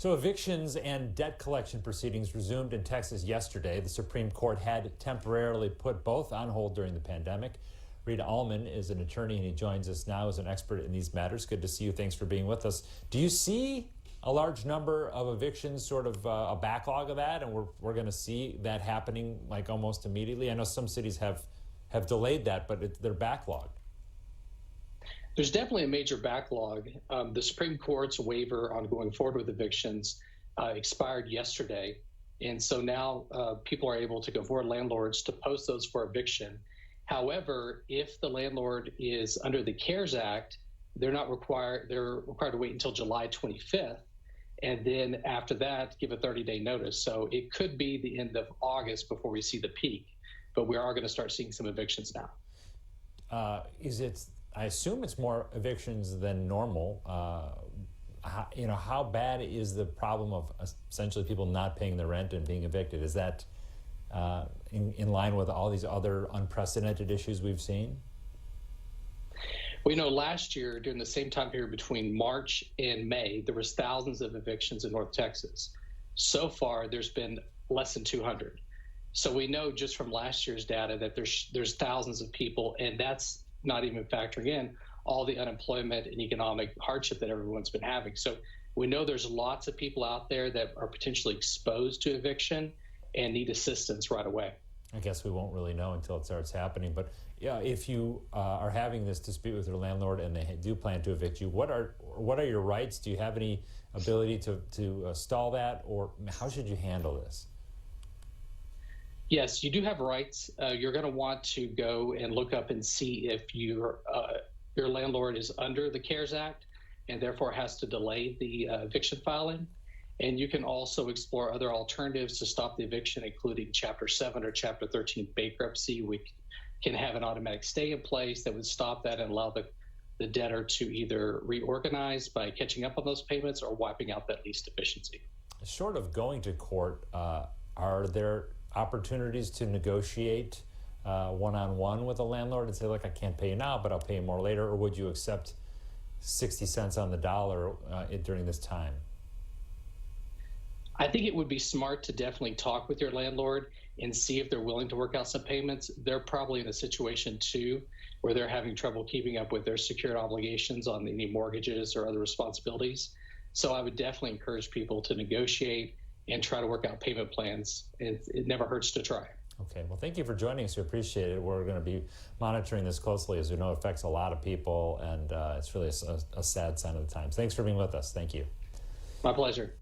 So evictions and debt collection proceedings resumed in Texas yesterday. The Supreme Court had temporarily put both on hold during the pandemic. Allmand is an attorney, and he joins us now as an expert in these matters. Good to see you. Thanks for being with us. Do you see a large number of evictions, sort of a backlog of that, and we're going to see that happening like almost immediately? I know some cities have delayed that, but they're backlogged. There's definitely a major backlog. The Supreme Court's waiver on going forward with evictions expired yesterday. And so now people are able to go forward, landlords, to post those for eviction. However, if the landlord is under the CARES Act, they're required to wait until July 25th. And then after that, give a 30-day notice. So it could be the end of August before we see the peak. But we are going to start seeing some evictions now. I assume it's more evictions than normal. How bad is the problem of essentially people not paying their rent and being evicted? Is that in line with all these other unprecedented issues we've seen? Well, last year during the same time period between March and May, there was thousands of evictions in North Texas. So far, there's been less than 200. So we know just from last year's data that there's thousands of people, and that's not even factoring in all the unemployment and economic hardship that everyone's been having. So we know there's lots of people out there that are potentially exposed to eviction and need assistance right away. I guess we won't really know until it starts happening. But yeah, if you are having this dispute with your landlord and they do plan to evict you, what are your rights? Do you have any ability to stall that, or how should you handle this? Yes, you do have rights. You're going to want to go and look up and see if your landlord is under the CARES Act and therefore has to delay the eviction filing. And you can also explore other alternatives to stop the eviction, including Chapter 7 or Chapter 13 bankruptcy. We can have an automatic stay in place that would stop that and allow the debtor to either reorganize by catching up on those payments or wiping out that lease deficiency. Short of going to court, are there opportunities to negotiate one-on-one with a landlord and say, look, I can't pay you now, but I'll pay you more later? Or would you accept 60 cents on the dollar during this time? I think it would be smart to definitely talk with your landlord and see if they're willing to work out some payments. They're probably in a situation too where they're having trouble keeping up with their secured obligations on any mortgages or other responsibilities. So I would definitely encourage people to negotiate and try to work out payment plans. It never hurts to try. Okay, well, thank you for joining us. We appreciate it. We're going to be monitoring this closely. As we know, it affects a lot of people, and it's really a sad sign of the times. Thanks for being with us. Thank you. My pleasure.